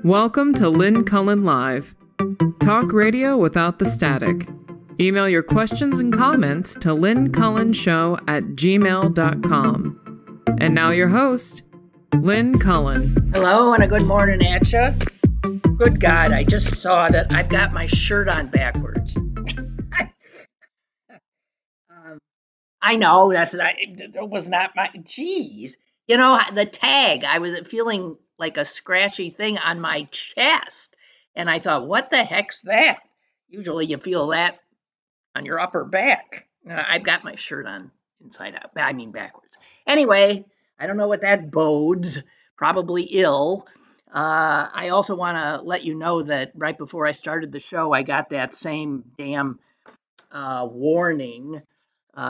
Welcome to Lynn Cullen Live. Talk radio without the static. Email your questions and comments to lynncullenshow@gmail.com. And now your host, Lynn Cullen. Hello and a good morning at you. Good God, I just saw that I've got my shirt on backwards. I know that was not my. Jeez, the tag. I was feeling like a scratchy thing on my chest, and I thought, what the heck's that? Usually, you feel that on your upper back. I've got my shirt on inside out. I mean backwards. Anyway, I don't know what that bodes. Probably ill. I also want to let you know that right before I started the show, I got that same damn warning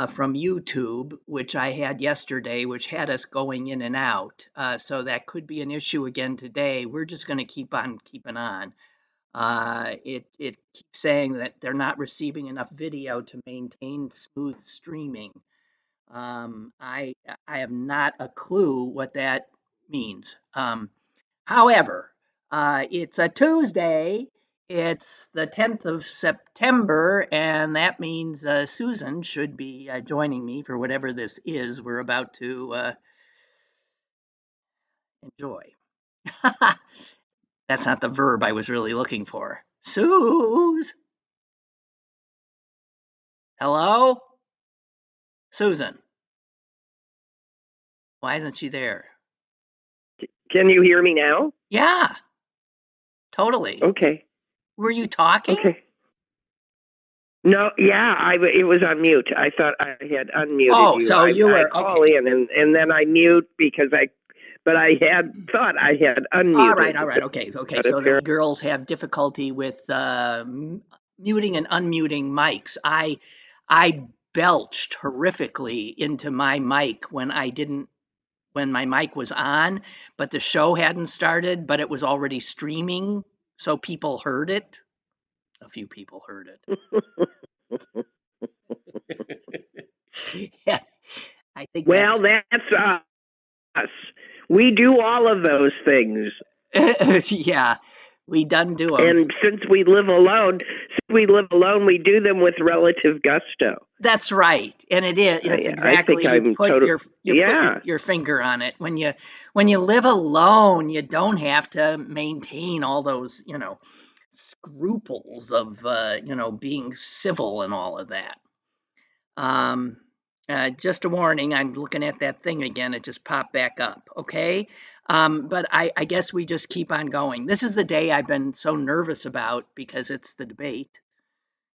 from YouTube, which I had yesterday, which had us going in and out. So that could be an issue again today. We're just going to keep on keeping on. It keeps saying that they're not receiving enough video to maintain smooth streaming. I have not a clue what that means. However, it's a Tuesday. It's the 10th of September, and that means Susan should be joining me for whatever this is we're about to enjoy. That's not the verb I was really looking for. Suze! Hello? Susan. Why isn't she there? Can you hear me now? Yeah, totally. Okay. Were you talking? Okay. No, yeah, it was on mute. I thought I had unmuted Oh, you. so you were, I call in and then I mute because I had thought I had unmuted. All right. Okay. So the girls have difficulty with muting and unmuting mics. I belched horrifically into my mic when my mic was on, but the show hadn't started, but it was already streaming, so people heard it. A few people heard it. Yeah, I think. Well, that's us. We do all of those things. Yeah, we done do them. And since we live alone, we do them with relative gusto. That's right, and it is. It's exactly. You put your finger on it. When you live alone, you don't have to maintain all those scruples of being civil and all of that. Just a warning, I'm looking at that thing again. It just popped back up. Okay. But I guess we just keep on going. This is the day I've been so nervous about because it's the debate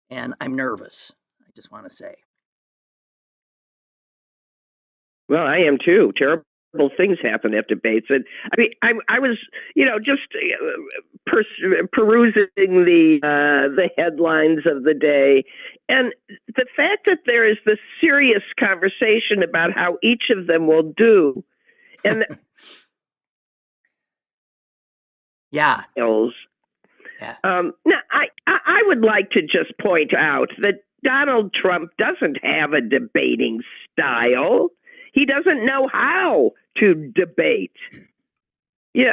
and I'm nervous. I just want to say. Well, I am too. Terrible things happen at debates. And I mean, I was, just perusing the headlines of the day, and the fact that there is this serious conversation about how each of them will do, and yeah. Now, I would like to just point out that Donald Trump doesn't have a debating style. He doesn't know how to debate. Yeah.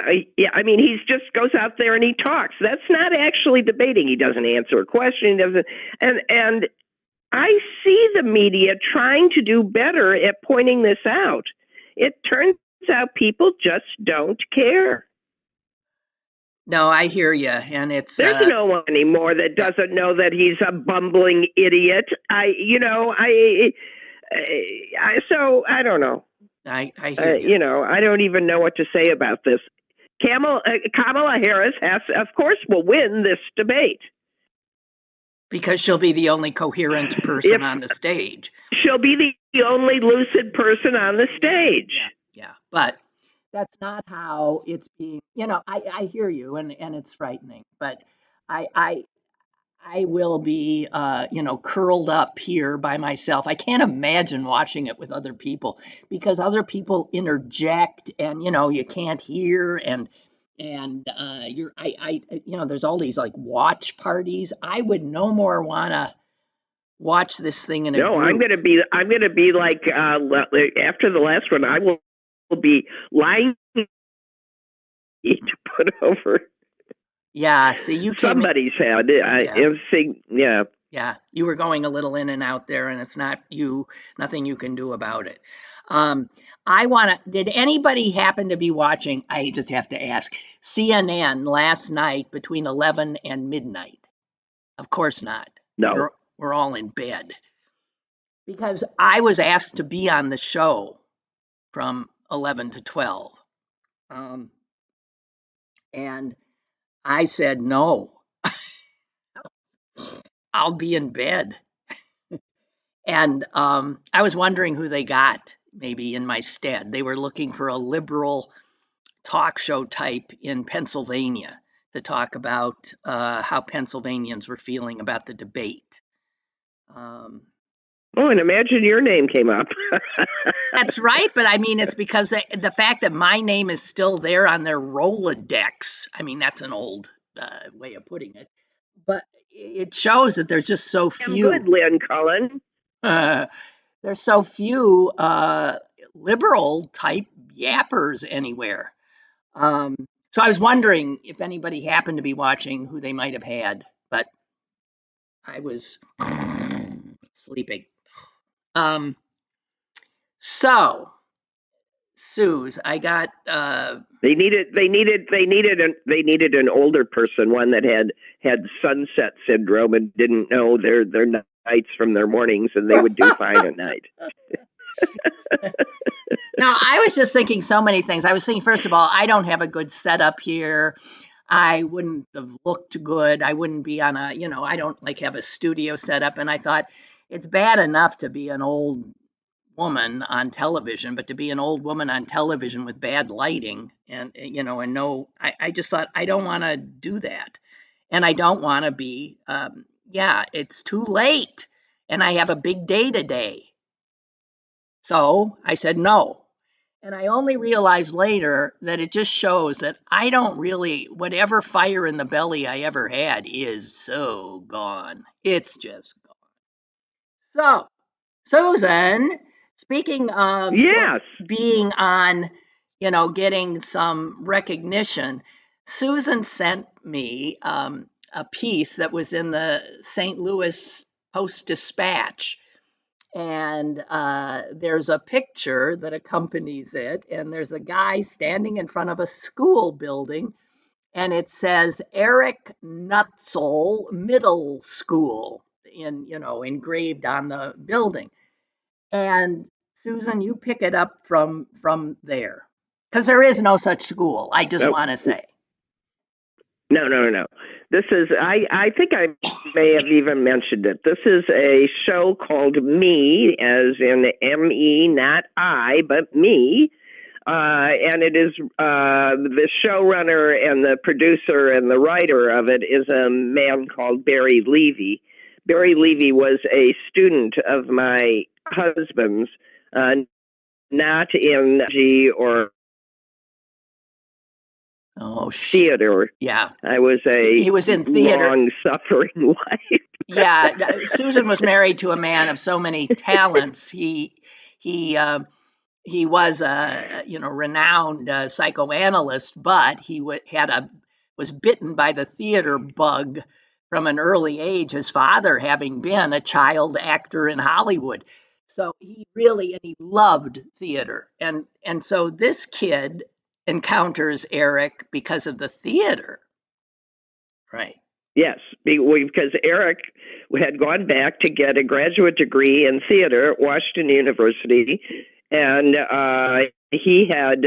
I mean, he just goes out there and he talks. That's not actually debating. He doesn't answer a question. He doesn't. And I see the media trying to do better at pointing this out. It turns out people just don't care. No, I hear you, and there's no one anymore that doesn't know that he's a bumbling idiot. So I don't know. I hear you. I don't even know what to say about this. Kamala Harris will win this debate. Because she'll be the only coherent person on the stage. She'll be the only lucid person on the stage. Yeah. But that's not how it's being, I hear you and it's frightening, but I will be, curled up here by myself. I can't imagine watching it with other people because other people interject and, you can't hear and there's all these like watch parties. I would no more want to watch this thing in a group. I'm going to be like, after the last one, I will be lying to put over Yeah, so you came in, somebody's head. yeah. Yeah, you were going a little in and out there, and it's not you, nothing you can do about it. Did anybody happen to be watching, I just have to ask, CNN last night between 11 and midnight? Of course not. No. We're all in bed. Because I was asked to be on the show from 11 to 12. And I said, no, I'll be in bed. And I was wondering who they got maybe in my stead. They were looking for a liberal talk show type in Pennsylvania to talk about how Pennsylvanians were feeling about the debate. And imagine your name came up. That's right, but I mean, it's because the fact that my name is still there on their Rolodex. I mean, that's an old way of putting it, but it shows that there's just so few. Good, Lynn Cullen. There's so few liberal type yappers anywhere. So I was wondering if anybody happened to be watching, who they might have had, but I was sleeping. So, Suze, I got. They needed an older person, one that had sunset syndrome and didn't know their nights from their mornings, and they would do fine at night. No, I was just thinking so many things. I was thinking, first of all, I don't have a good setup here. I wouldn't have looked good. I wouldn't be on I don't have a studio set up. And I thought it's bad enough to be an old woman on television, but to be an old woman on television with bad lighting I just thought, I don't want to do that. And I don't want to be, it's too late. And I have a big day today. So I said no. And I only realized later that it just shows that I don't really, whatever fire in the belly I ever had is so gone. It's just gone. So, Susan, speaking of yes, being on, getting some recognition, Susan sent me a piece that was in the St. Louis Post-Dispatch. And there's a picture that accompanies it, and there's a guy standing in front of a school building, and it says Eric Nutzel Middle School engraved on the building. And Susan, you pick it up from there, because there is no such school. I just want to say. No. This is, I think I may have even mentioned it. This is a show called Me, as in M-E, not I, but Me. And it is, the showrunner and the producer and the writer of it is a man called Barry Levy. Barry Levy was a student of my husband's, not in G or theater. Yeah. He was in theater. Long-suffering wife. Yeah. Susan was married to a man of so many talents. He was a renowned psychoanalyst, but he was bitten by the theater bug from an early age, his father having been a child actor in Hollywood. So he loved theater. And so this kid encounters Eric because of the theater. Right. Yes, because Eric had gone back to get a graduate degree in theater at Washington University, and he had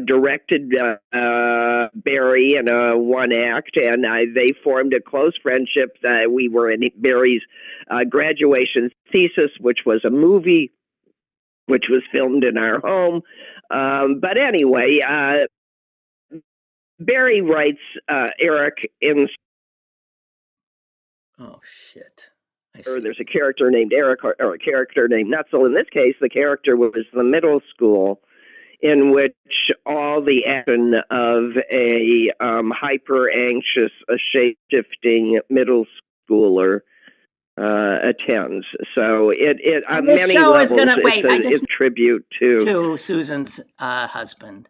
directed Barry in a one act, and they formed a close friendship. We were in Barry's graduation thesis, which was a movie, which was filmed in our home. But anyway, Barry writes Eric in. Oh, shit. There's a character named Eric or a character named Nutzel. In this case, the character was the middle school in which all the action of a hyper-anxious, a shape-shifting middle schooler attends. So it on many levels, it's a tribute to Susan's husband.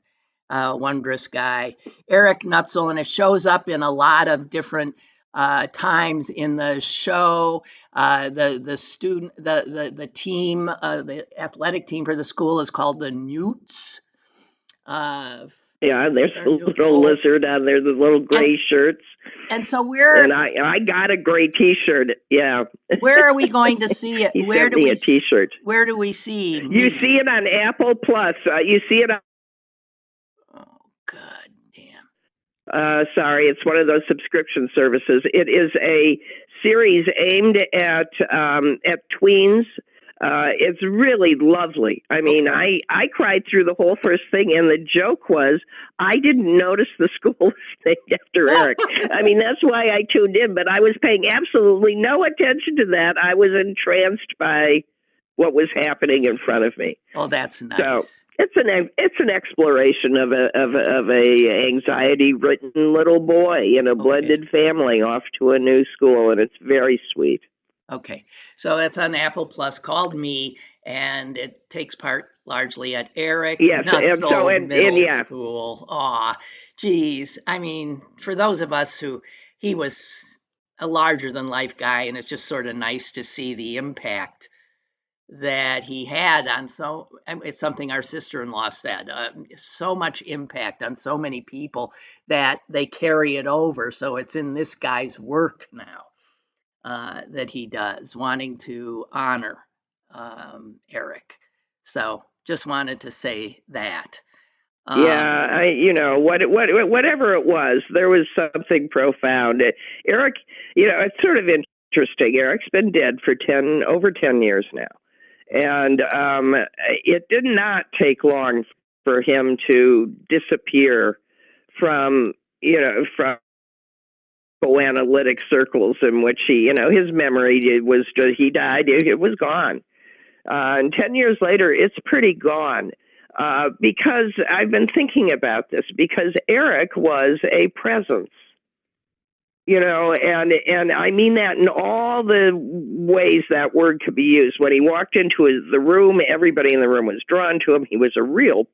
wondrous guy. Eric Nutzel, and it shows up in a lot of different times in the show. The student, the team, the athletic team for the school is called the Newts. Yeah, there's a little lizard on there, the little gray shirts. And so I got a gray T-shirt. Yeah. Where are we going to see it? He sent me a T-shirt. Where do we see? You see it on Apple Plus. You see it on. Oh, God damn. Sorry, it's one of those subscription services. It is a series aimed at tweens. It's really lovely. I mean, okay. I cried through the whole first thing, and the joke was I didn't notice the school was named after Eric. I mean, that's why I tuned in, but I was paying absolutely no attention to that. I was entranced by what was happening in front of me. Oh, that's nice. So it's an exploration of a anxiety-ridden little boy in a blended family off to a new school, and it's very sweet. Okay, so that's on Apple Plus, called Me, and it takes part largely at Eric Nutzel Middle School. Aw, geez. I mean, for those of us he was a larger-than-life guy, and it's just sort of nice to see the impact that he had on it's something our sister-in-law said, so much impact on so many people that they carry it over. So it's in this guy's work now. That he does, wanting to honor Eric. So just wanted to say that. Whatever it was, there was something profound. Eric, it's sort of interesting. Eric's been dead for over 10 years now. And it did not take long for him to disappear from analytic circles in which his memory was just, he died, it was gone. And 10 years later, it's pretty gone. Because I've been thinking about this, because Eric was a presence, and I mean that in all the ways that word could be used. When he walked into the room, everybody in the room was drawn to him. He was a real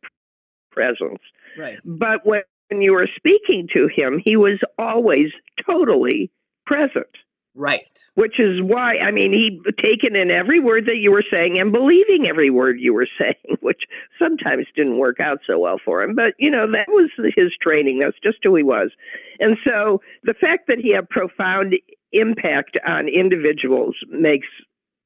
presence. Right. But when you were speaking to him, he was always totally present. Right. Which is why, he'd taken in every word that you were saying and believing every word you were saying, which sometimes didn't work out so well for him. But, that was his training. That's just who he was. And so the fact that he had profound impact on individuals makes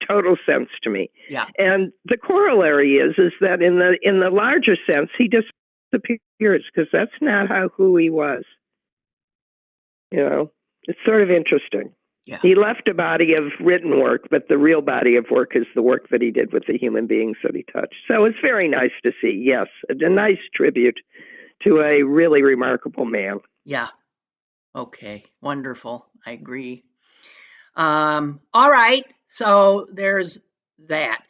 total sense to me. Yeah. And the corollary is that in the larger sense, he disappears because that's not who he was. It's sort of interesting. Yeah. He left a body of written work, but the real body of work is the work that he did with the human beings that he touched. So it's very nice to see, yes, a nice tribute to a really remarkable man. Yeah. Okay. Wonderful. I agree. All right. So there's that.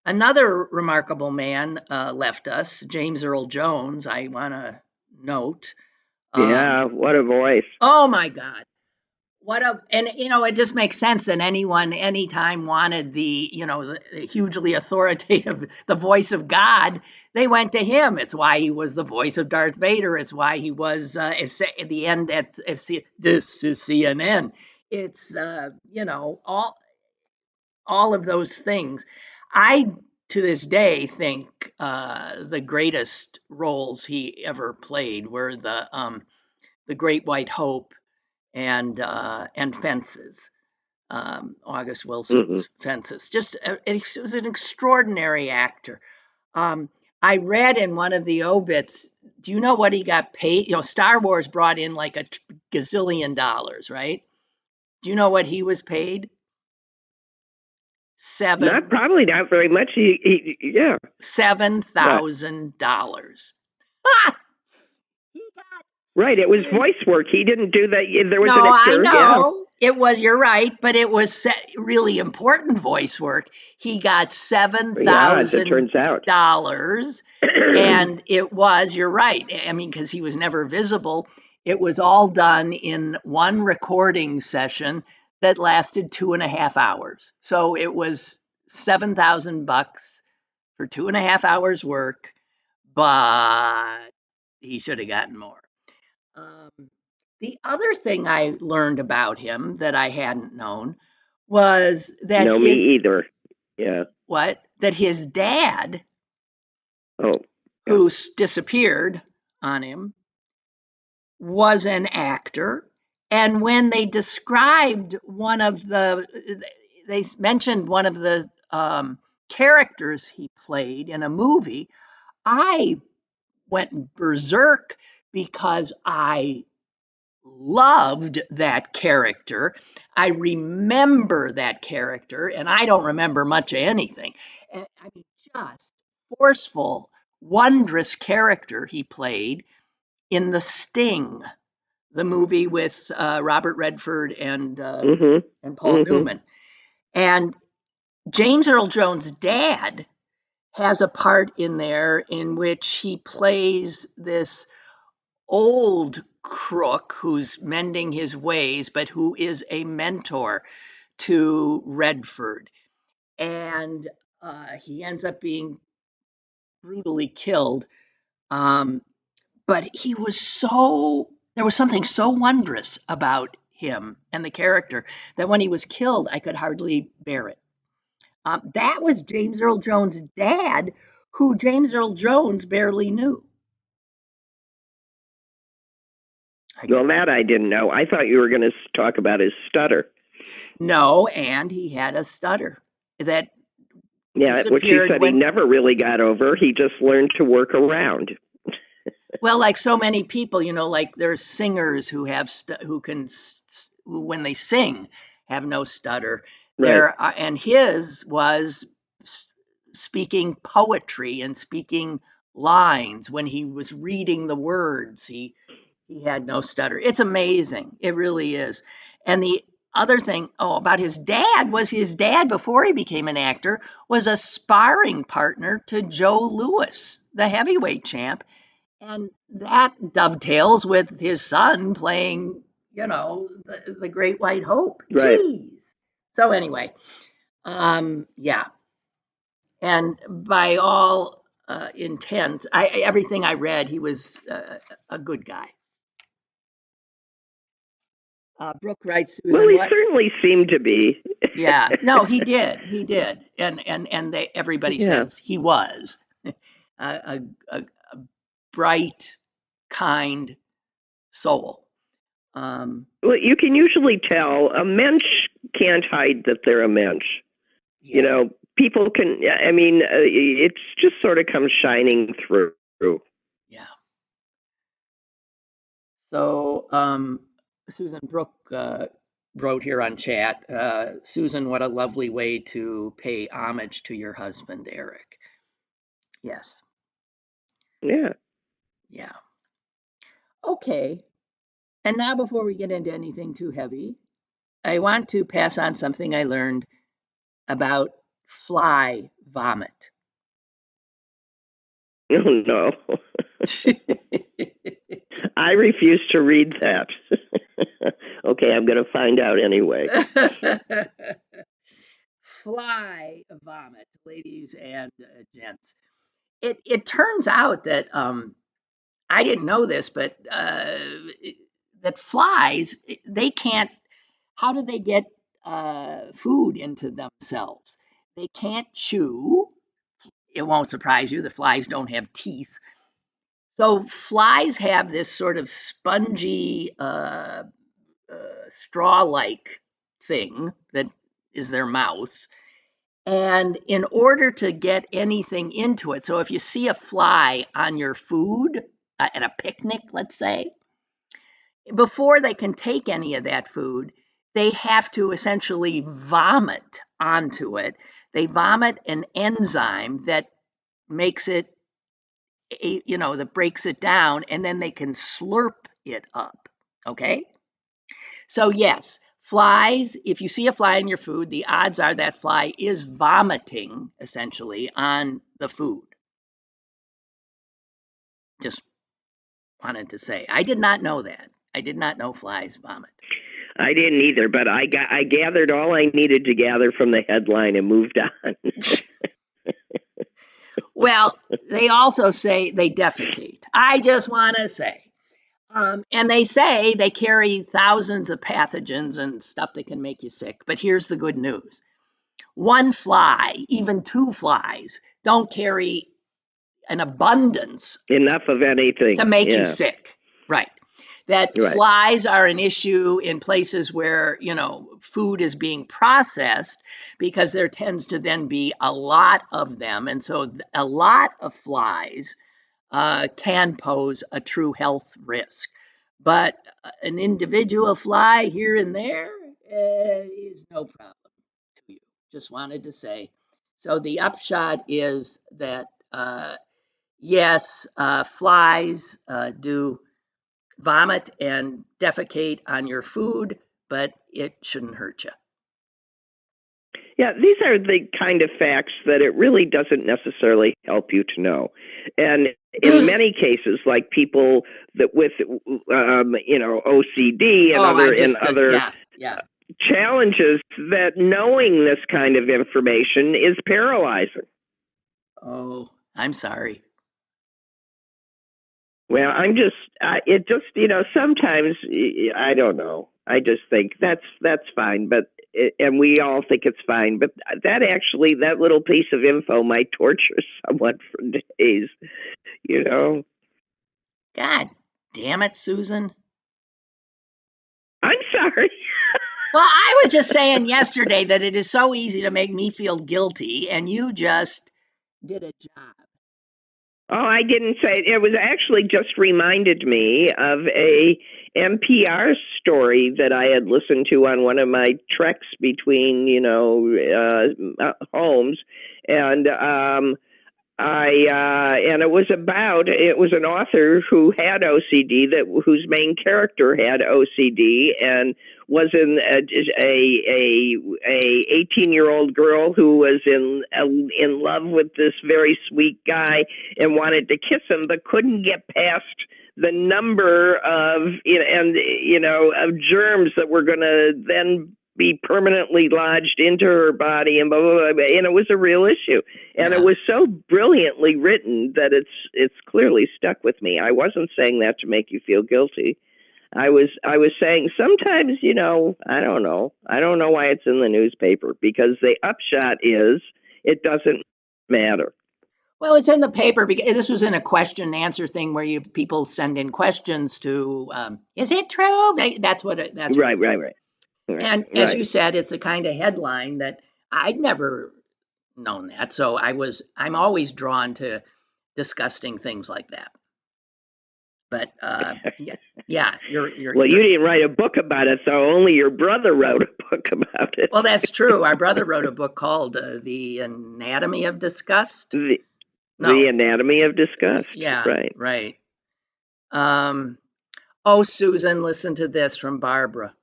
Another remarkable man left us, James Earl Jones, I want to note. Yeah, what a voice. Oh, my God. It just makes sense that anyone, anytime wanted the hugely authoritative, the voice of God, they went to him. It's why he was the voice of Darth Vader. It's why he was at the end this is CNN. It's all of those things. I to this day think the greatest roles he ever played were the Great White Hope and Fences, August Wilson's Fences. It was an extraordinary actor. I read in one of the obits, do you know what he got paid? Star Wars brought in like $1 gazillion, right? Do you know what he was paid? Probably not very much. Yeah. $7,000. Right, it was voice work. He didn't do that. There was no, an actor. I know. Yeah. It was. You're right, but it was really important voice work. He got $7,000, and it was. You're right. Because he was never visible. It was all done in one recording session that lasted 2.5 hours. So it was $7,000 for 2.5 hours work, but he should have gotten more. Um, the other thing I learned about him that I hadn't known was that No, me either. Yeah. that his dad, Oh. Yeah. who disappeared on him, was an actor. And when they described they mentioned one of the characters he played in a movie, I went berserk because I loved that character. I remember that character, and I don't remember much of anything. I mean, just forceful, wondrous character he played in The Sting, the movie with Robert Redford and Paul Newman. And James Earl Jones' dad has a part in there in which he plays this old crook who's mending his ways, but who is a mentor to Redford. And he ends up being brutally killed. But there was something so wondrous about him and the character that when he was killed, I could hardly bear it. That was James Earl Jones' dad, who James Earl Jones barely knew. Well, that I didn't know. I thought you were going to talk about his stutter. No, and he had a stutter that which he said he never really got over. He just learned to work around. Well, like so many people, like there's singers who have who when they sing, have no stutter. Right. And his was speaking poetry and speaking lines. When he was reading the words, he had no stutter. It's amazing. It really is. And the other thing, about his dad, before he became an actor, was a sparring partner to Joe Louis, the heavyweight champ. And that dovetails with his son playing, the Great White Hope. Right. Jeez. So anyway, yeah. And by all intent, everything I read, he was a good guy. Brooke writes, Susan, well, he certainly seemed to be. Yeah, no, he did, and everybody says he was a bright, kind soul. Well, you can usually tell a mensch can't hide that they're a mensch. Yeah. People can. I mean, it's just sort of comes shining through. Yeah. So, Susan Brooke wrote here on chat, Susan, what a lovely way to pay homage to your husband, Eric. Yes. Yeah. Yeah. Okay. And now, before we get into anything too heavy, I want to pass on something I learned about fly vomit. Oh, no. I refuse to read that. Okay, I'm going to find out anyway. Fly vomit, ladies and gents. It turns out that I didn't know this, but that flies, they can't. How do they get food into themselves? They can't chew. It won't surprise you. The flies don't have teeth. So flies have this sort of spongy, straw-like thing that is their mouth. And in order to get anything into it, so if you see a fly on your food at a picnic, let's say, before they can take any of that food, they have to essentially vomit onto it. They vomit an enzyme that makes it, that breaks it down, and then they can slurp it up. Okay? So, yes, flies, if you see a fly in your food, the odds are that fly is vomiting essentially on the food. Just wanted to say, I did not know that. I did not know flies vomit. I didn't either, but I gathered all I needed to gather from the headline and moved on. Well, they also say they defecate. I just want to say. And they say they carry thousands of pathogens and stuff that can make you sick. But here's the good news. One fly, even two flies, don't carry an abundance Enough of anything to make you sick. Right. That Right. flies are an issue in places where, food is being processed, because there tends to then be a lot of them. And so a lot of flies can pose a true health risk. But an individual fly here and there is no problem to you. Just wanted to say. So the upshot is that, yes, flies do vomit and defecate on your food, but it shouldn't hurt you. Yeah, these are the kind of facts that it really doesn't necessarily help you to know. And in many cases, like people that with, OCD and other challenges, that knowing this kind of information is paralyzing. Oh, I'm sorry. Well, sometimes, I don't know. I just think that's fine, and we all think it's fine, but that little piece of info might torture someone for days, God damn it, Susan. I'm sorry. Well, I was just saying yesterday that it is so easy to make me feel guilty, and you just did a job. Oh, I didn't say it. It was actually just reminded me of a NPR story that I had listened to on one of my treks between, homes, and and it was an author who had OCD, whose main character had OCD, and was in a 18-year-old girl who was in love with this very sweet guy and wanted to kiss him, but couldn't get past the number of of germs that were going to then be permanently lodged into her body, and blah, blah, blah, and it was a real issue. And It was so brilliantly written that it's clearly stuck with me. I wasn't saying that to make you feel guilty. I was saying sometimes, I don't know. I don't know why it's in the newspaper, because the upshot is it doesn't matter. Well, it's in the paper because this was in a question and answer thing where people send in questions to, is it true? That's right. And as you said, it's the kind of headline that I'd never known that. So I'm always drawn to disgusting things like that. But you're well, you didn't write a book about it, so only your brother wrote a book about it. Well, that's true. Our brother wrote a book called The Anatomy of Disgust. The Anatomy of Disgust. Yeah, right. Oh, Susan, listen to this from Barbara.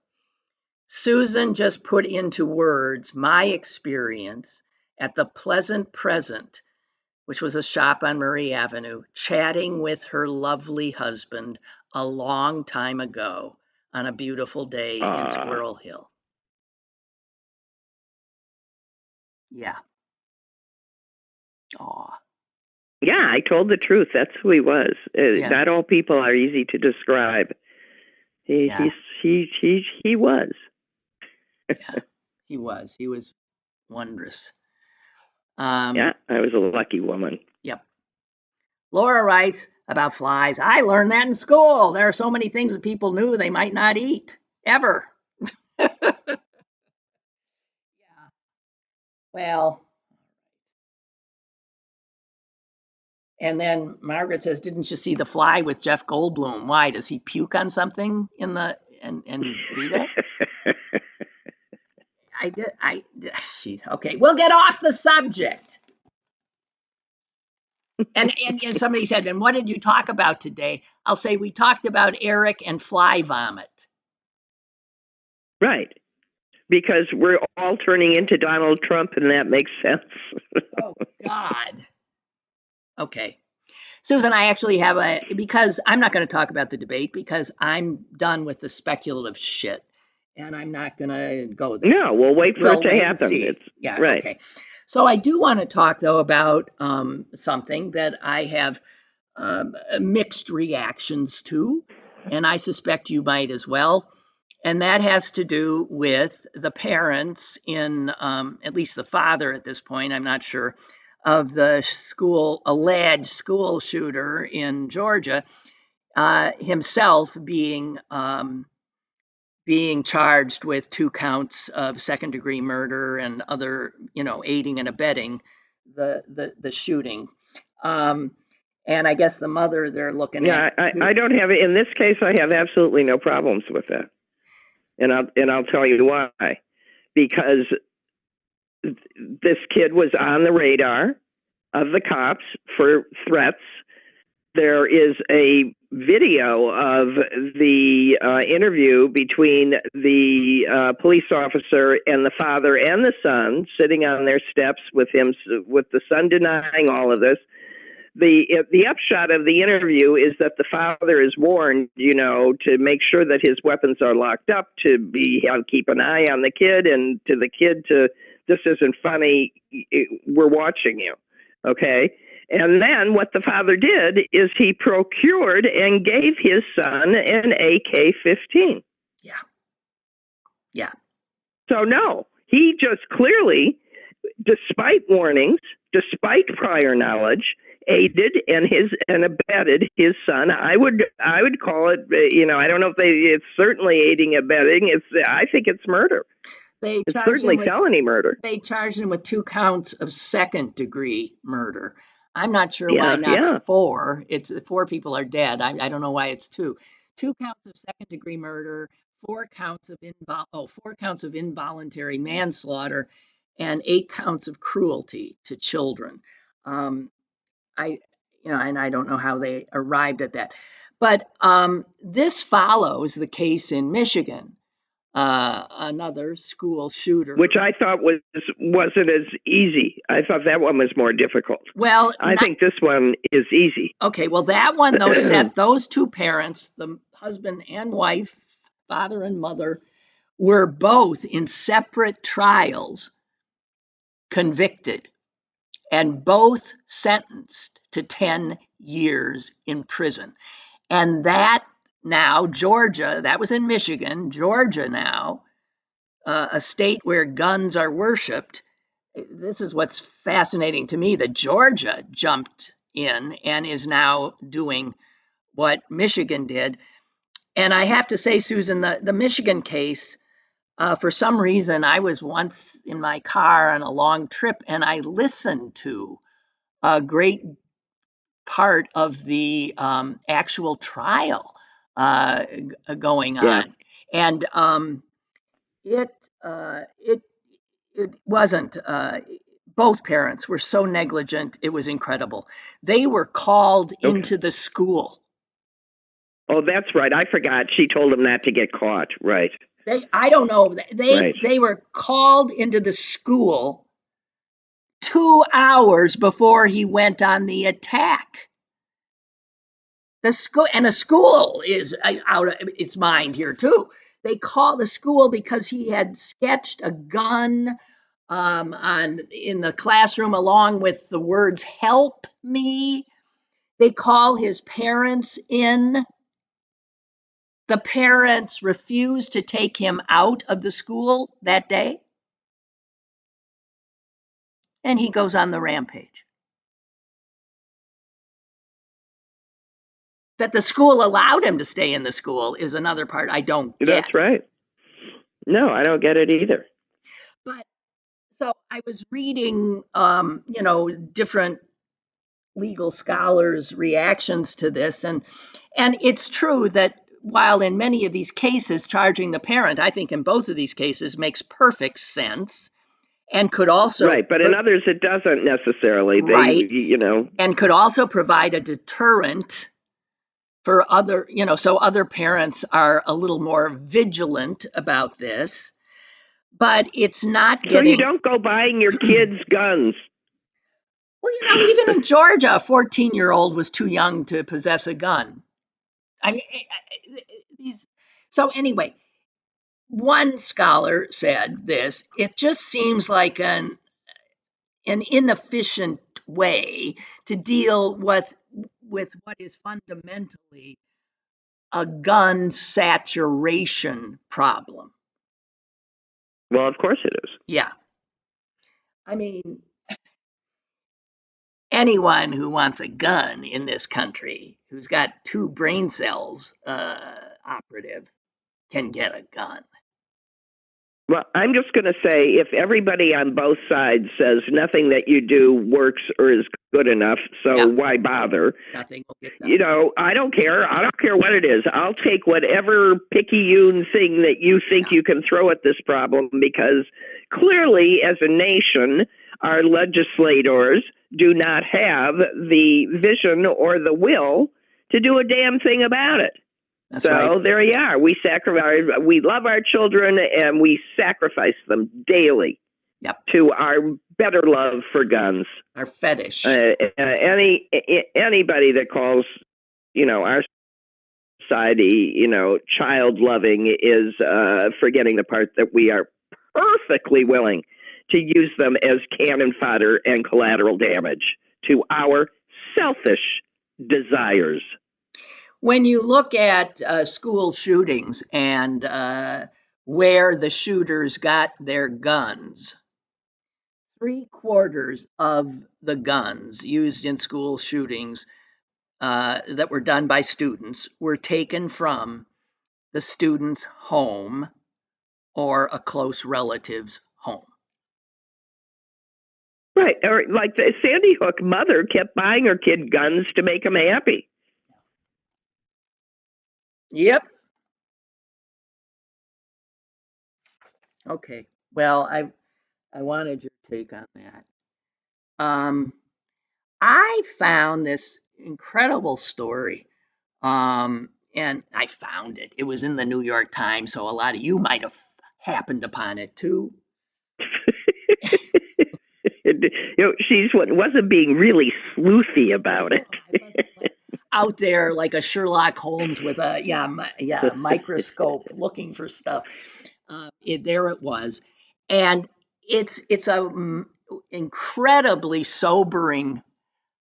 Susan just put into words my experience at the Pleasant Present, which was a shop on Murray Avenue, chatting with her lovely husband a long time ago on a beautiful day in Squirrel Hill. Yeah. Aw. Yeah, I told the truth. That's who he was. Not all people are easy to describe. He was. Yeah, he was. He was wondrous. I was a lucky woman. Yep. Laura writes about flies. I learned that in school. There are so many things that people knew they might not eat, ever. Yeah. Well. And then Margaret says, didn't you see The Fly with Jeff Goldblum? Why? Does he puke on something and do that? I did. Okay, we'll get off the subject. And somebody said, and what did you talk about today? I'll say we talked about Eric and fly vomit. Right. Because we're all turning into Donald Trump, and that makes sense. Oh, God. Okay. Susan, I actually have because I'm not going to talk about the debate because I'm done with the speculative shit. And I'm not going to go there. No, we'll wait for it to happen. Right. Okay. So I do want to talk, though, about something that I have mixed reactions to, and I suspect you might as well. And that has to do with the parents in, at least the father at this point, I'm not sure, of the alleged school shooter in Georgia, himself being charged with 2 counts of second-degree murder and other, aiding and abetting the shooting. And I guess the mother they're looking Yeah, at. I don't have in this case. I have absolutely no problems with that, and I'll tell you why. Because this kid was on the radar of the cops for threats. There is a video of the interview between the police officer and the father and the son sitting on their steps with the son denying all of this. The upshot of the interview is that the father is warned, to make sure that his weapons are locked up, to keep an eye on the kid, and to the kid this isn't funny, we're watching you, okay? And then what the father did is he procured and gave his son an AK-15. Yeah. Yeah. So no, he just clearly, despite warnings, despite prior knowledge, aided and abetted his son. I would call it, I don't know if it's certainly aiding and abetting. I think it's murder. It's certainly felony murder. They charged him with 2 counts of second-degree murder. I'm not sure why not 4. It's 4 people are dead. I don't know why it's 2. 2 counts of second-degree murder, 4 counts of involuntary manslaughter, and 8 counts of cruelty to children. And I don't know how they arrived at that. But this follows the case in Michigan, another school shooter, which I thought wasn't as easy. I thought that one was more difficult. Well, I think this one is easy. Okay, well, that one, though, set those 2 parents, the husband and wife, father and mother, were both in separate trials convicted and both sentenced to 10 years in prison. And that now, Georgia, that was in Michigan, Georgia now, a state where guns are worshipped. This is what's fascinating to me, that Georgia jumped in and is now doing what Michigan did. And I have to say, Susan, the Michigan case, for some reason, I was once in my car on a long trip and I listened to a great part of the actual trial going on. And it wasn't, both parents were so negligent, it was incredible. They were called into the school. Oh, that's right. I forgot. She told them not to get caught. Right. I don't know. They were called into the school 2 hours before he went on the attack. The school is out of its mind here too. They call the school because he had sketched a gun in the classroom along with the words "help me." They call his parents in. The parents refused to take him out of the school that day, and he goes on the rampage. That the school allowed him to stay in the school is another part I don't get. That's right. No, I don't get it either. But so I was reading, different legal scholars' reactions to this, and it's true that while in many of these cases charging the parent, I think in both of these cases makes perfect sense, and could also right, but in others it doesn't necessarily. Right, and could also provide a deterrent for other, so other parents are a little more vigilant about this. But it's not getting. So you don't go buying your kids guns. Well, even in Georgia, a 14-year-old was too young to possess a gun. So anyway, one scholar said this: it just seems like an inefficient way to deal with what is fundamentally a gun saturation problem. Well, of course it is. Yeah. I mean, anyone who wants a gun in this country who's got 2 brain cells operative can get a gun. Well, I'm just going to say if everybody on both sides says nothing that you do works or is good enough, so why bother? Nothing will get done. I don't care. I don't care what it is. I'll take whatever picayune thing that you think you can throw at this problem, because clearly, as a nation, our legislators do not have the vision or the will to do a damn thing about it. That's right. There you are. We love our children, and we sacrifice them daily to our better love for guns. Our fetish. Anybody that calls, our society, child loving is forgetting the part that we are perfectly willing to use them as cannon fodder and collateral damage to our selfish desires. When you look at school shootings and where the shooters got their guns, 3/4 of the guns used in school shootings that were done by students were taken from the student's home or a close relative's home. Right. Or like the Sandy Hook mother kept buying her kid guns to make them happy. Yep. Okay. Well, I wanted your take on that. I found this incredible story, and I found it. It was in the New York Times, so a lot of you might have happened upon it too. She's wasn't being really sleuthy about it. Out there like a Sherlock Holmes with a microscope looking for stuff. There it was, and it's a incredibly sobering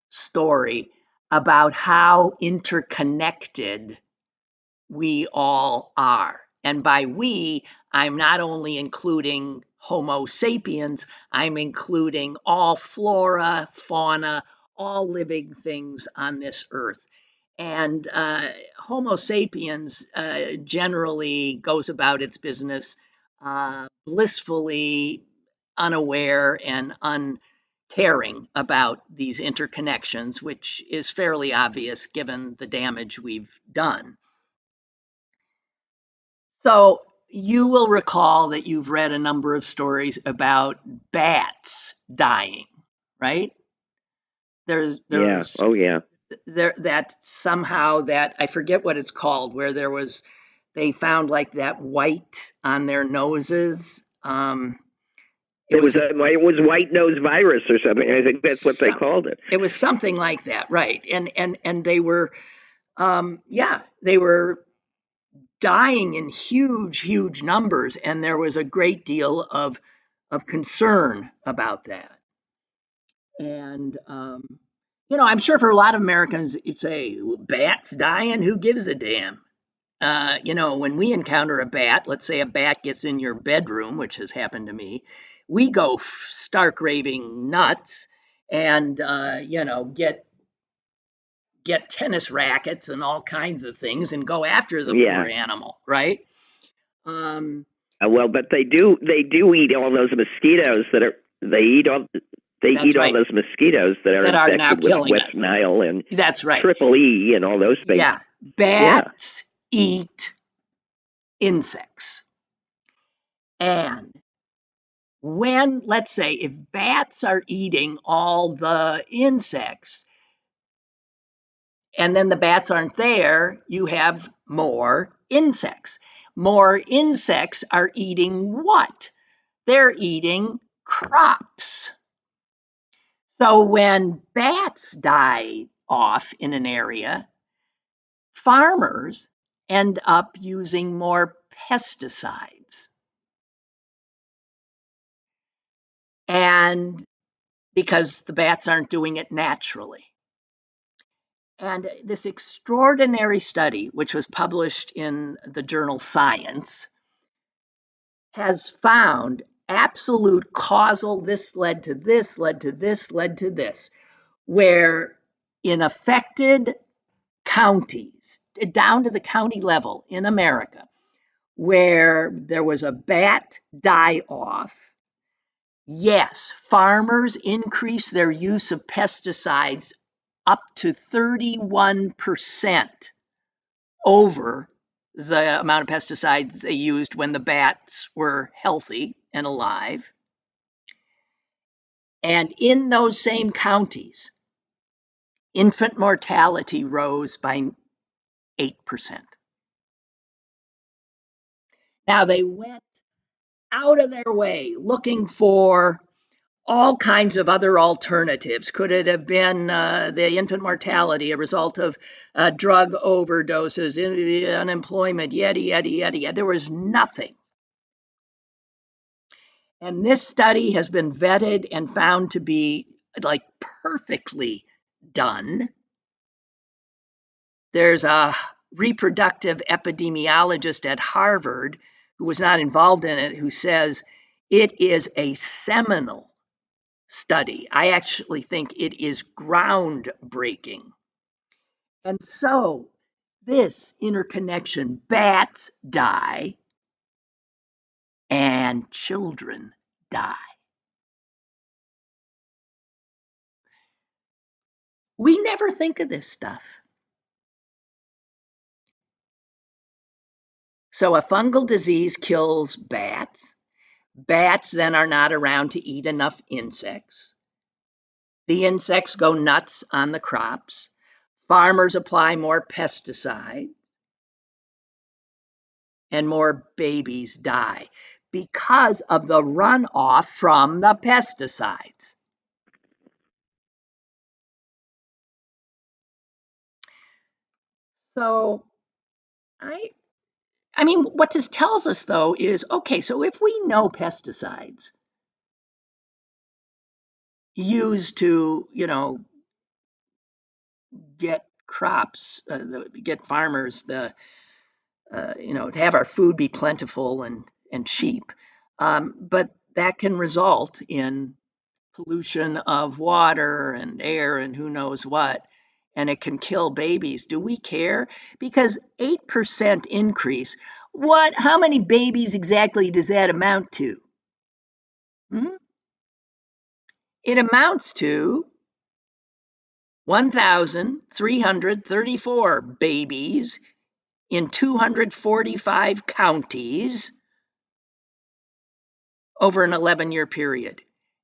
story about how interconnected we all are. And by we, I'm not only including Homo sapiens, I'm including all flora, fauna, all living things on this earth. And Homo sapiens generally goes about its business blissfully unaware and uncaring about these interconnections, which is fairly obvious given the damage we've done. So you will recall that you've read a number of stories about bats dying, right? There's that somehow that I forget what it's called, where they found like that white on their noses. It was white nose virus or something. I think that's what they called it. It was something like that, right? And they were, they were dying in huge numbers, and there was a great deal of concern about that. And I'm sure for a lot of Americans, you'd say, bats dying, who gives a damn? When we encounter a bat, let's say a bat gets in your bedroom, which has happened to me, we go stark raving nuts and, get tennis rackets and all kinds of things and go after the poor animal, right? Well, but they do eat all those mosquitoes all those mosquitoes that are infected now killing with West Nile and that's right. Triple E and all those things. Yeah, bats eat insects. And let's say, if bats are eating all the insects and then the bats aren't there, you have more insects. More insects are eating what? They're eating crops. So when bats die off in an area, farmers end up using more pesticides. And because the bats aren't doing it naturally. And this extraordinary study, which was published in the journal Science, has found absolute causal, this led to this, led to this, led to this, where in affected counties, down to the county level in America, where there was a bat die-off, yes, farmers increased their use of pesticides up to 31% over the amount of pesticides they used when the bats were healthy and alive. And in those same counties, infant mortality rose by 8%. Now, they went out of their way looking for all kinds of other alternatives. Could it have been the infant mortality, a result of drug overdoses, unemployment, yada, yada, yada, yada? There was nothing. And this study has been vetted and found to be like perfectly done. There's a reproductive epidemiologist at Harvard who was not involved in it who says it is a seminal study. I actually think it is groundbreaking. And so this interconnection, bats die and children die. We never think of this stuff. So a fungal disease kills bats. Bats then are not around to eat enough insects. The insects go nuts on the crops. Farmers apply more pesticides, and more babies die because of the runoff from the pesticides. So I mean, what this tells us though is, okay, so if we know pesticides used to, get crops, get farmers to have our food be plentiful and cheap, but that can result in pollution of water and air and who knows what, and it can kill babies. Do we care? Because 8% increase, how many babies exactly does that amount to? It amounts to 1,334 babies in 245 counties over an 11-year period.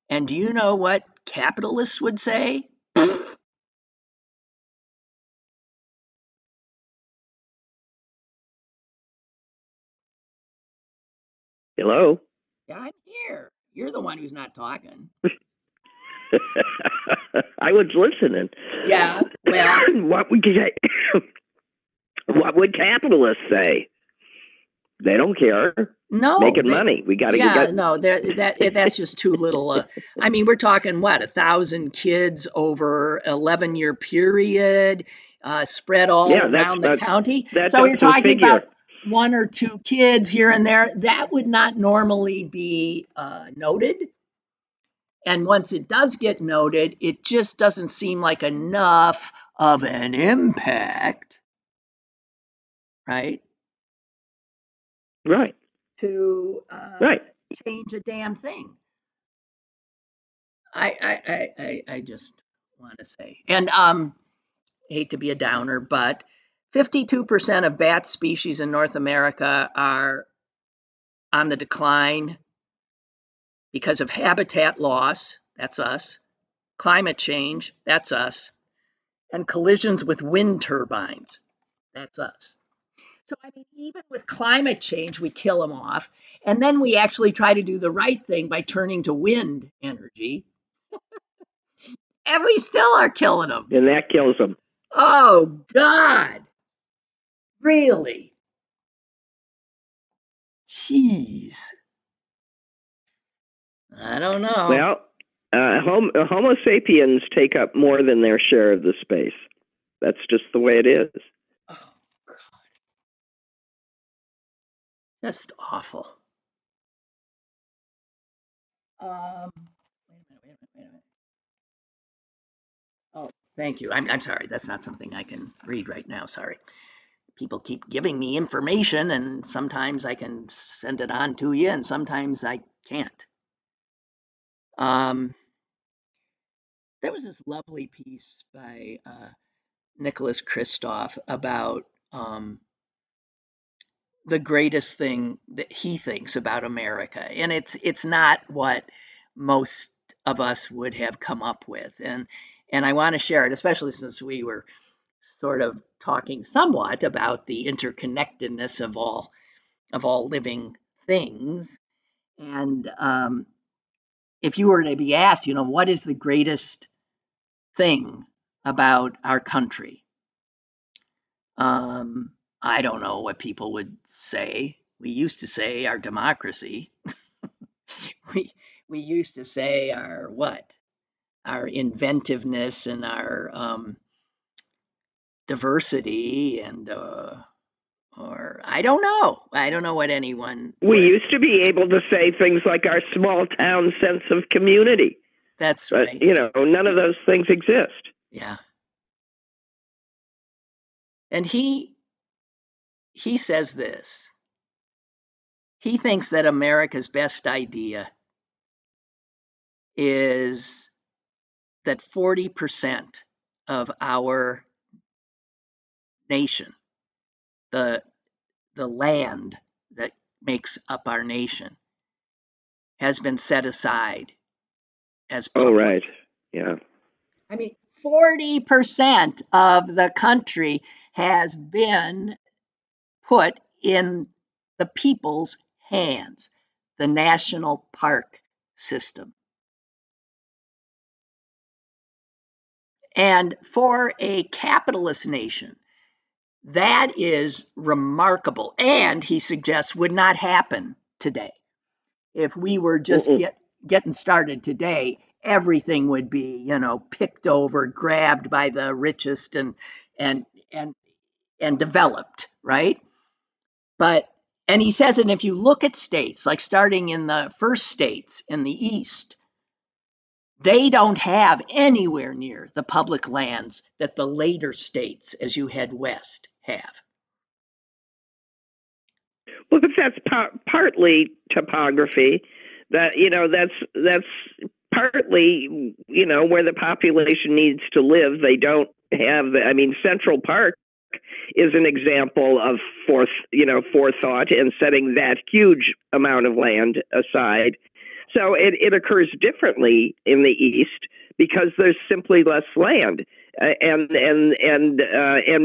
And do you know what capitalists would say? Hello? Yeah, I'm here. You're the one who's not talking. I was listening. Yeah, well. What would capitalists say? They don't care. No, making money. We got to get. No, that's just too little. I mean, we're talking what, 1,000 kids over 11-year period, spread all around the county. So you're talking about 1 or 2 kids here and there. That would not normally be noted. And once it does get noted, it just doesn't seem like enough of an impact, right? Right. To change a damn thing. I just want to say, and hate to be a downer, but 52% of bat species in North America are on the decline because of habitat loss, that's us, climate change, that's us, and collisions with wind turbines, that's us. So, I mean, even with climate change, we kill them off. And then we actually try to do the right thing by turning to wind energy. And we still are killing them. And that kills them. Oh, God. Really? Jeez. I don't know. Well, Homo sapiens take up more than their share of the space. That's just the way it is. Oh, God. Just awful. Wait a minute. Oh, thank you. I'm sorry. That's not something I can read right now. Sorry. People keep giving me information, and sometimes I can send it on to you, and sometimes I can't. There was this lovely piece by Nicholas Kristof about the greatest thing that he thinks about America, and it's not what most of us would have come up with, and I want to share it, especially since we were sort of talking somewhat about the interconnectedness of all living things, and if you were to be asked, what is the greatest thing about our country? I don't know what people would say. We used to say our democracy. We used to say our what? Our inventiveness and our diversity and or I don't know. I don't know what anyone We would. used to be able to say things like our small town sense of community. That's But, right. none of those things exist. Yeah. And he says this. He thinks that America's best idea is that 40% of our nation, the land that makes up our nation, has been set aside as Oh, right. public. Yeah. I mean, 40% of the country has been put in the people's hands, the national park system. And for a capitalist nation, that is remarkable. And he suggests would not happen today. If we were just Mm-mm. getting started today, everything would be, picked over, grabbed by the richest and and and developed, right? But and he says, and if you look at states, like starting in the first states in the East, they don't have anywhere near the public lands that the later states, as you head west, have. Well, but that's partly topography. That's partly where the population needs to live. They don't have. Central Park is an example of forethought and setting that huge amount of land aside. So it occurs differently in the East because there's simply less land and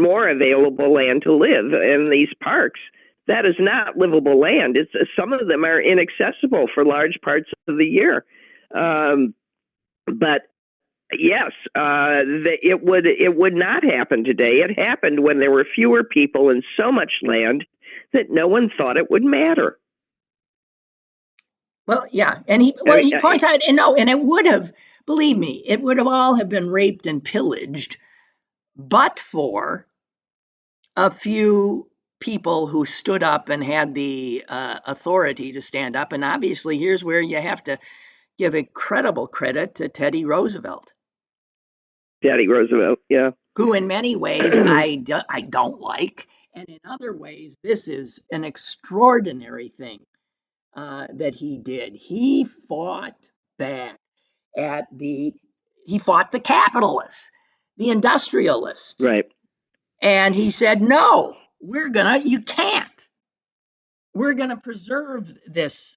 more available land to live in these parks. That is not livable land. Some of them are inaccessible for large parts of the year. But yes, it would not happen today. It happened when there were fewer people and so much land that no one thought it would matter. Well, yeah, and he points out, and it would have, believe me, it would have all have been raped and pillaged, but for a few people who stood up and had the authority to stand up. And obviously, here's where you have to give incredible credit to Teddy Roosevelt. Teddy Roosevelt, yeah. Who in many ways I don't like, and in other ways, this is an extraordinary thing that he did. He fought back he fought the capitalists, the industrialists. Right. And he said, no, you can't. We're gonna preserve these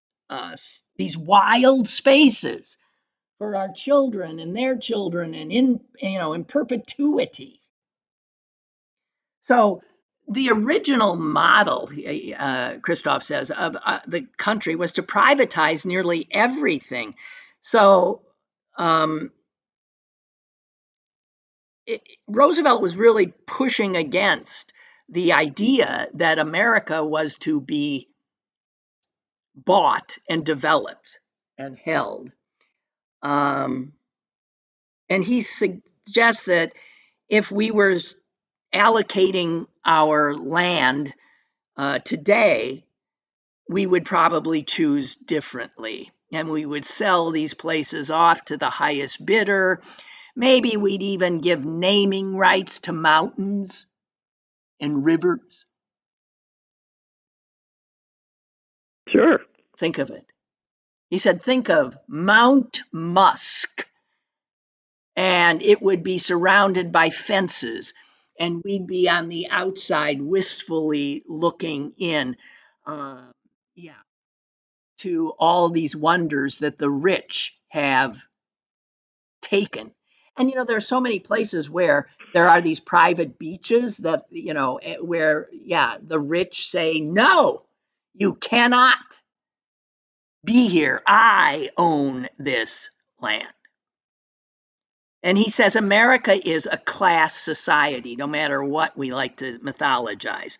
wild spaces for our children and their children and in perpetuity. So the original model, Christoph says, of the country was to privatize nearly everything. So Roosevelt was really pushing against the idea that America was to be bought and developed and held. And he suggests that if we were allocating our land today, we would probably choose differently. And we would sell these places off to the highest bidder. Maybe we'd even give naming rights to mountains and rivers. Sure. Think of it. He said, think of Mount Musk, and it would be surrounded by fences, and we'd be on the outside wistfully looking in, to all these wonders that the rich have taken. And there are so many places where there are these private beaches that where the rich say, no, you cannot be here, I own this land. And he says America is a class society, no matter what we like to mythologize.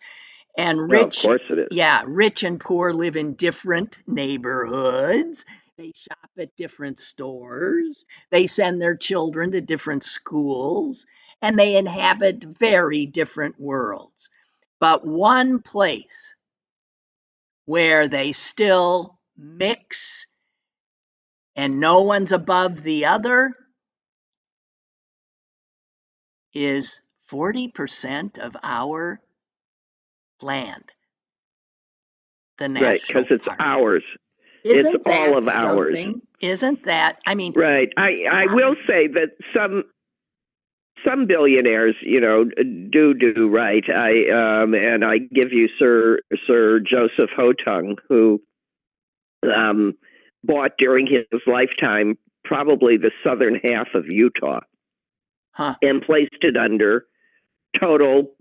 And rich, of course it is. Yeah, rich and poor live in different neighborhoods. They shop at different stores. They send their children to different schools, and they inhabit very different worlds. But one place where they still mix and no one's above the other is 40% of our land. The national right, because it's park. ours. Isn't it's that all of something? ours. Isn't that? I mean, right. I will say that some billionaires, do right. And I give you Sir Joseph Hotung, who bought during his lifetime probably the southern half of Utah, and placed it under total.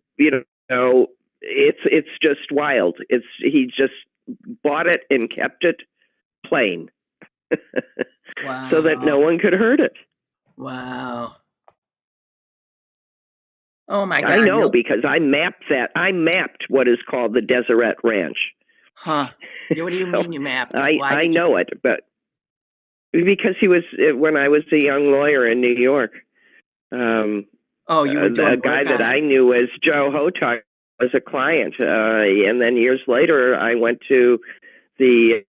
It's just wild. He just bought it and kept it plain, wow. so that no one could hurt it. Wow. Oh my God! I know, because I mapped that. I mapped what is called the Deseret Ranch. Huh? What do you mean you mapped? I know it, but because he was when I was a young lawyer in New York. You were doing a guy that I knew as Joe Hotung was a client, and then years later I went to the.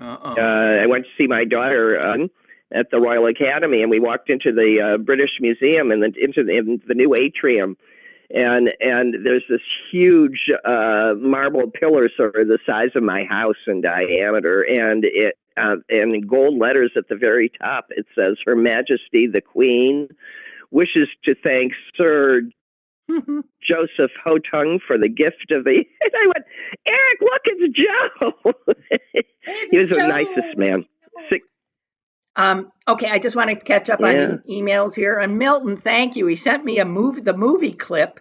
I went to see my daughter at the Royal Academy, and we walked into the British Museum and then into the new atrium, and there's this huge marble pillar, sort of the size of my house in diameter, and it and in gold letters at the very top it says, "Her Majesty the Queen wishes to thank Sir Joseph Hotung for the gift of the." And I went, "Eric, look, it's Joe." He was the nicest man. Okay, I just want to catch up on emails here. And Milton, thank you. He sent me the movie clip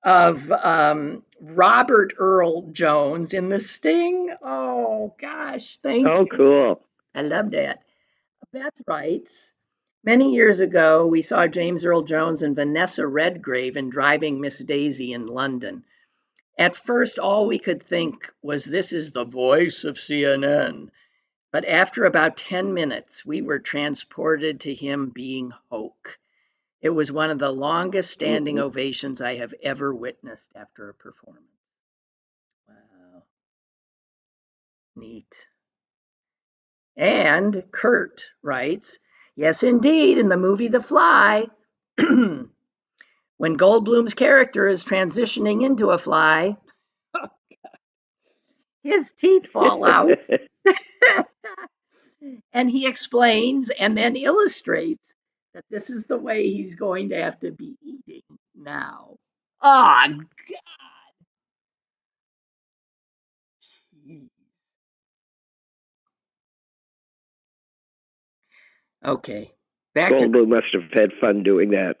of Robert Earl Jones in The Sting. Oh gosh, thank you. Oh, cool. I love that. Beth writes, many years ago, we saw James Earl Jones and Vanessa Redgrave in Driving Miss Daisy in London. At first, all we could think was, this is the voice of CNN. But after about 10 minutes, we were transported to him being Hoke. It was one of the longest standing ovations I have ever witnessed after a performance. Wow. Neat. And Kurt writes, yes, indeed, in the movie The Fly, when Goldblum's character is transitioning into a fly, his teeth fall out. And he explains and then illustrates that this is the way he's going to have to be eating now. Oh, God. Jeez. Okay. Goldblum must have had fun doing that.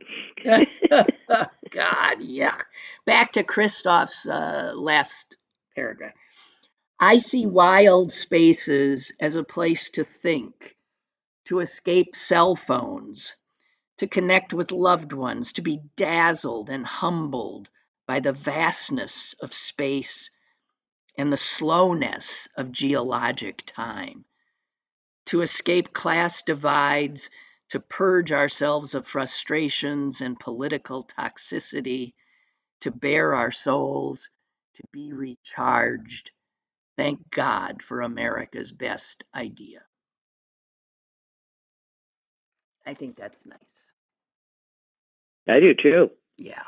God, yuck. Back to Christoph's last paragraph. I see wild spaces as a place to think, to escape cell phones, to connect with loved ones, to be dazzled and humbled by the vastness of space and the slowness of geologic time. to escape class divides, to purge ourselves of frustrations and political toxicity, to bare our souls, to be recharged. Thank God for America's best idea. I think that's nice. I do too. Yeah,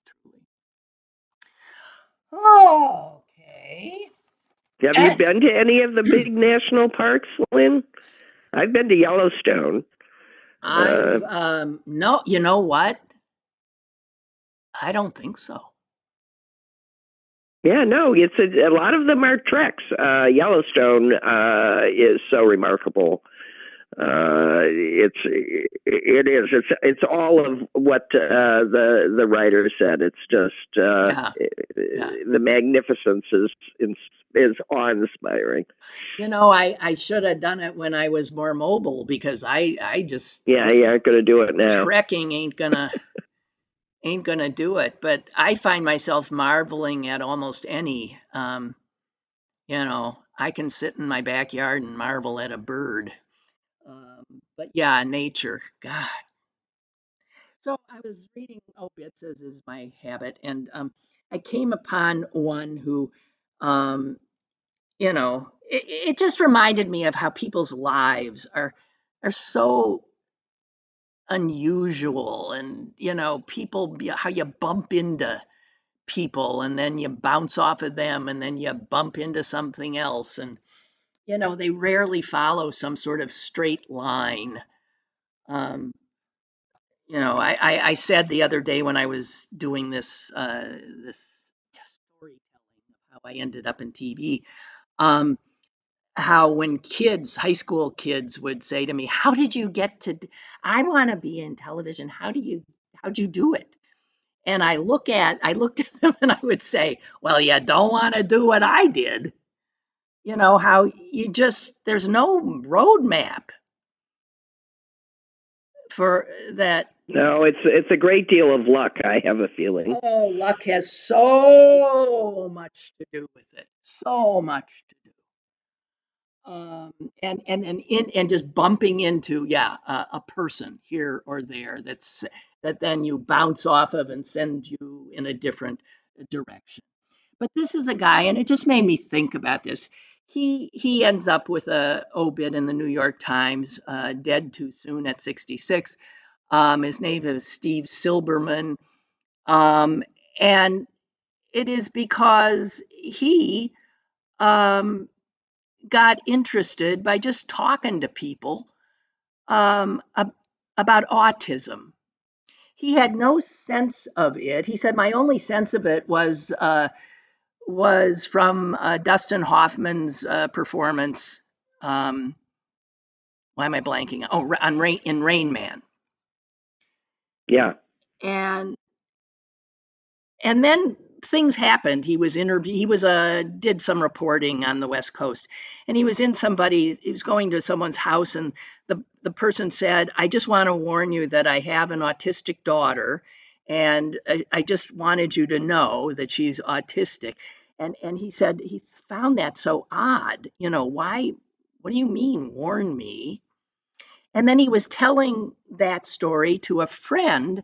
truly. Okay. Have you been to any of the big national parks, Lynn? I've been to Yellowstone. I've no, you know what? I don't think so. Yeah, no, it's a lot of them are treks. Yellowstone is so remarkable. It's all of what the writer said. It's just Yeah. the magnificence is awe-inspiring. You know, I should have done it when I was more mobile, because I just Yeah, you aren't going to do it now. trekking ain't gonna do it. But I find myself marveling at almost any. You know, I can sit in my backyard and marvel at a bird. But yeah, nature, God. So I was reading obits, as is my habit, and I came upon one who, um, it just reminded me of how people's lives are so unusual, and people, how you bump into people and then you bounce off of them and then you bump into something else, and they rarely follow some sort of straight line. um, I said the other day when I was doing this storytelling of how I ended up in TV, um, how when kids, high school kids, would say to me, "How did you get to? I want to be in television. How'd you do it?" And I looked at them and I would say, "Well, you don't want to do what I did. How there's no roadmap for that." No, it's a great deal of luck, I have a feeling. Oh, luck has so much to do with it. So much to do. And just bumping into, yeah, a person here or there that then you bounce off of and send you in a different direction. But this is a guy, and it just made me think about this. He ends up with a obit in the New York Times, dead too soon at 66. His name is Steve Silberman, and it is because he um, got interested by just talking to people about autism. He had no sense of it. He said, "My only sense of it was from Dustin Hoffman's performance. Why am I blanking? Oh, in Rain Man." Yeah. And then things happened. He was did some reporting on the West Coast, and he was going to someone's house, and the person said, "I just want to warn you that I have an autistic daughter, and I just wanted you to know that she's autistic." And he said he found that so odd. Why? What do you mean, warn me? And then he was telling that story to a friend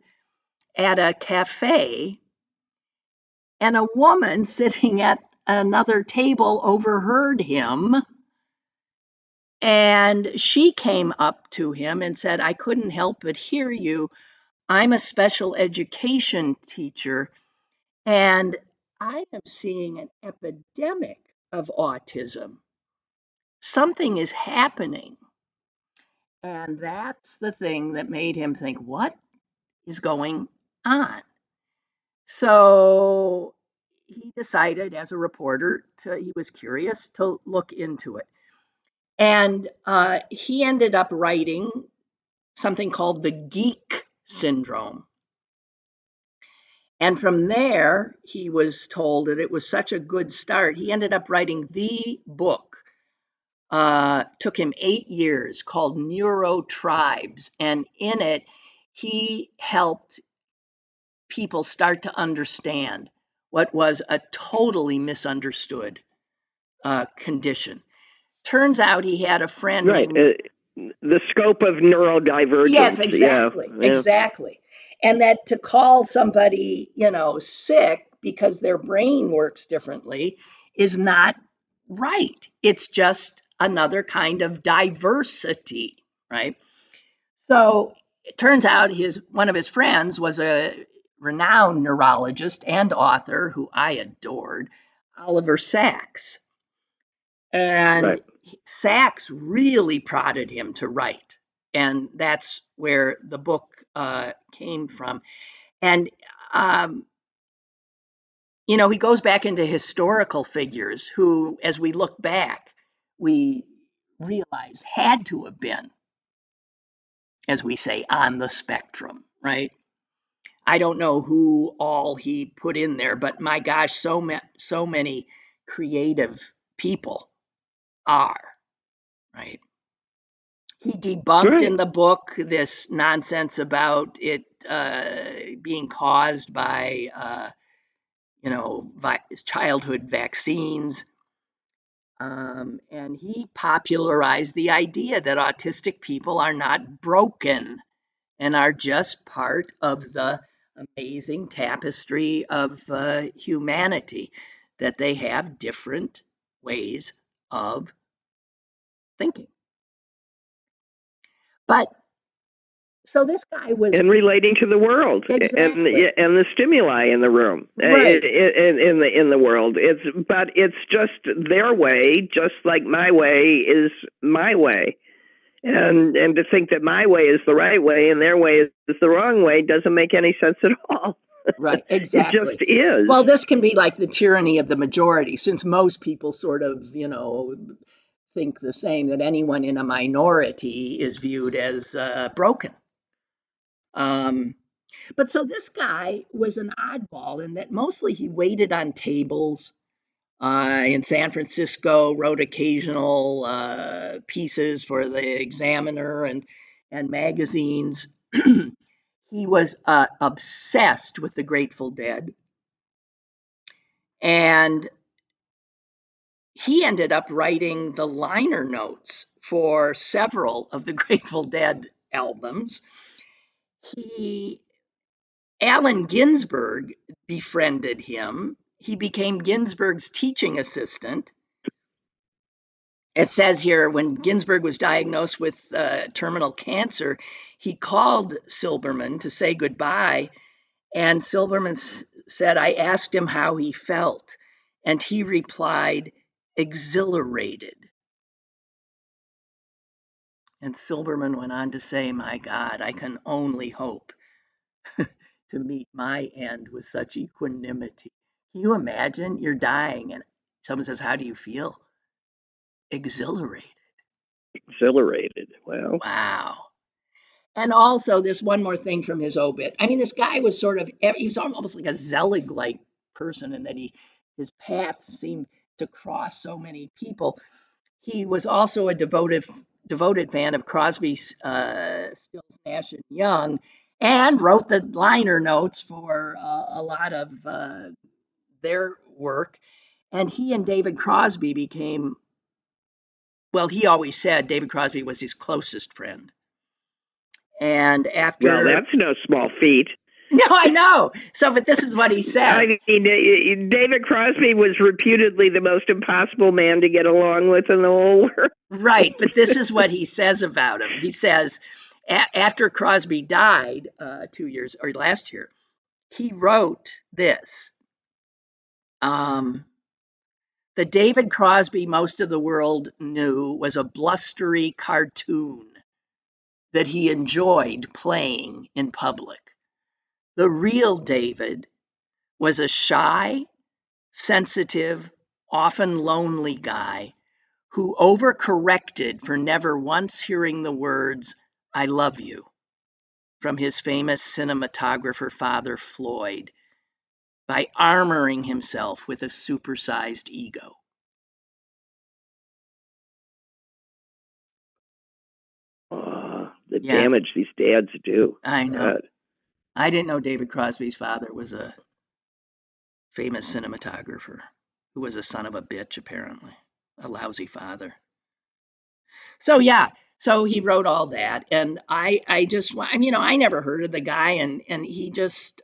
at a cafe, and a woman sitting at another table overheard him, and she came up to him and said, "I couldn't help but hear you. I'm a special education teacher, and I am seeing an epidemic of autism. Something is happening." And that's the thing that made him think, what is going on? So he decided, as a reporter, he was curious to look into it. And he ended up writing something called the geek syndrome. And from there, he was told that it was such a good start. He ended up writing the book. Took him 8 years, called Neurotribes. And in it, he helped people start to understand what was a totally misunderstood condition. Turns out he had a friend Right. named The scope of neurodivergence. Yes, exactly, Yeah. exactly. And that to call somebody, sick because their brain works differently is not right. It's just another kind of diversity, right? So it turns out one of his friends was a renowned neurologist and author who I adored, Oliver Sacks. And Right. Sacks really prodded him to write. And that's where the book came from. And, um, he goes back into historical figures who, as we look back, we realize had to have been, as we say, on the spectrum, right? I don't know who all he put in there, but my gosh, so many creative people are, right? He debunked in Right. the book this nonsense about it being caused by, childhood vaccines. And he popularized the idea that autistic people are not broken and are just part of the amazing tapestry of humanity, that they have different ways of thinking. But so this guy was And relating to the world exactly and the stimuli in the room right. in the world. It's just their way, just like my way is my way. And to think that my way is the right way and their way is the wrong way doesn't make any sense at all. Right, It just exactly. is. Well, this can be like the tyranny of the majority, since most people sort of, think the same, that anyone in a minority is viewed as broken. Um, but so this guy was an oddball in that mostly he waited on tables in San Francisco, wrote occasional pieces for the Examiner and magazines. He was obsessed with the Grateful Dead. And he ended up writing the liner notes for several of the Grateful Dead albums. Allen Ginsberg befriended him. He became Ginsberg's teaching assistant. It says here, when Ginsberg was diagnosed with terminal cancer, he called Silberman to say goodbye. And Silberman said, I asked him how he felt. And he replied, exhilarated. And Silberman went on to say, my God, I can only hope to meet my end with such equanimity. Can you imagine? You're dying and someone says, how do you feel? Exhilarated. Exhilarated. Well, Wow. And also, there's one more thing from his obit. I mean, this guy was he was almost like a Zelig-like person in that his paths seemed to cross so many people. He was also a devoted fan of Crosby, Stills, Nash and Young, and wrote the liner notes for a lot of their work. And he and David Crosby became, well, he always said David Crosby was his closest friend. And well, after, that's no small feat. no, I know. So, but this is what he says. I mean, David Crosby was reputedly the most impossible man to get along with in the whole world. Right, but this is what he says about him. He says, after Crosby died 2 years or last year, he wrote this. The David Crosby most of the world knew was a blustery cartoon that he enjoyed playing in public. The real David was a shy, sensitive, often lonely guy who overcorrected for never once hearing the words, I love you, from his famous cinematographer father, Floyd, by armoring himself with a supersized ego. Oh, the Yeah, damage these dads do. I know. God. I didn't know David Crosby's father was a famous cinematographer who was a son of a bitch, apparently. A lousy father. So yeah, so he wrote all that, and I just, I never heard of the guy, and he just,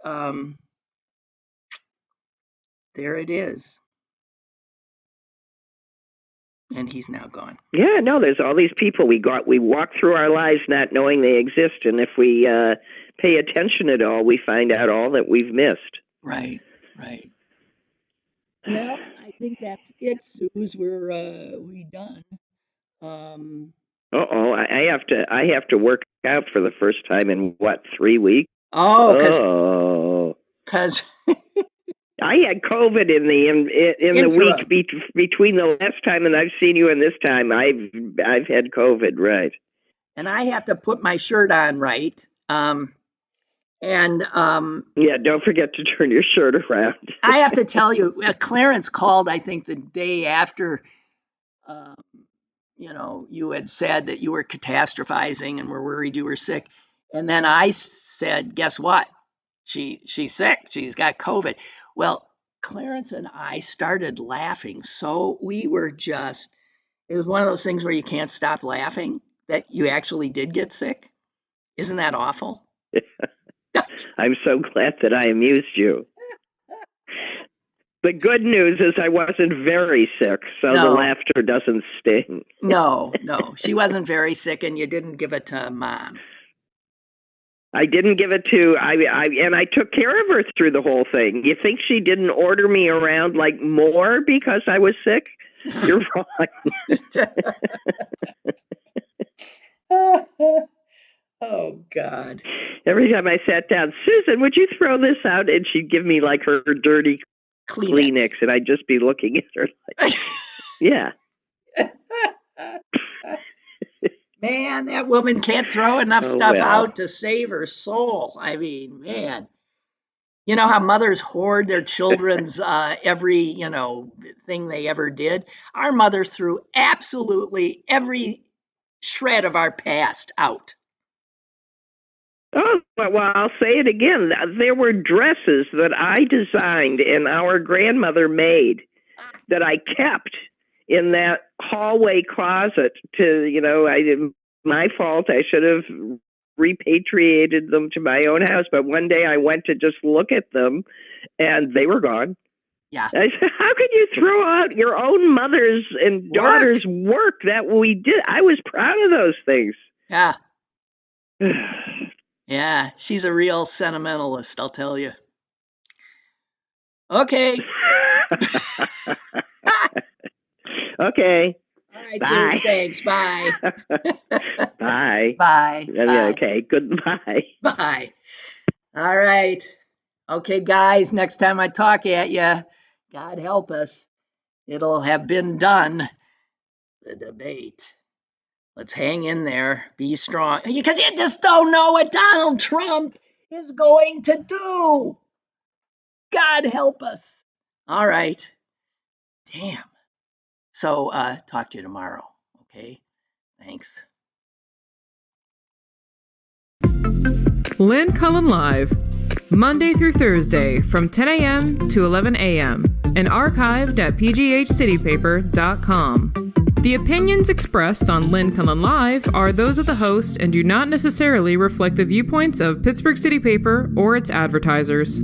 there it is, and he's now gone. Yeah, no, there's all these people we walk through our lives not knowing they exist, and if we pay attention at all, we find out all that we've missed. Right. Well, I think that's it, Suze. We done. I have to work out for the first time in 3 weeks? Because I had COVID in the week between the last time and I've seen you and this time. I've had COVID, right? And I have to put my shirt on right. Yeah, don't forget to turn your shirt around. I have to tell you, Clarence called, I think, the day after, you had said that you were catastrophizing and were worried you were sick. And then I said, guess what? She's sick. She's got COVID. Well, Clarence and I started laughing. So we were it was one of those things where you can't stop laughing that you actually did get sick. Isn't that awful? I'm so glad that I amused you. The good news is I wasn't very sick, so the laughter doesn't sting. No, she wasn't very sick, and you didn't give it to Mom. I didn't give it to, and I took care of her through the whole thing. You think she didn't order me around like more because I was sick? You're wrong. Oh, God. Every time I sat down, Susan, would you throw this out? And she'd give me like her dirty Kleenex, and I'd just be looking at her like, yeah. Man, that woman can't throw enough stuff out to save her soul. I mean, man. You know how mothers hoard their children's every, thing they ever did? Our mother threw absolutely every shred of our past out. Oh, well, I'll say it again. There were dresses that I designed and our grandmother made that I kept in that hallway closet my fault. I should have repatriated them to my own house. But one day I went to just look at them and they were gone. Yeah. I said, how could you throw out your own mother's and daughter's work that we did? I was proud of those things. Yeah. Yeah, she's a real sentimentalist, I'll tell you. Okay. Okay. All right, Sue, thanks. Bye. Bye. Bye. Okay, goodbye. Bye. All right. Okay, guys, next time I talk at you, God help us, it'll have been done, the debate. Let's hang in there, be strong, because you just don't know what Donald Trump is going to do. God help us. All right. Damn. So, talk to you tomorrow, okay? Thanks. Lynn Cullen Live, Monday through Thursday from 10 a.m. to 11 a.m. and archived at pghcitypaper.com. The opinions expressed on Lynn Cullen Live are those of the host and do not necessarily reflect the viewpoints of Pittsburgh City Paper or its advertisers.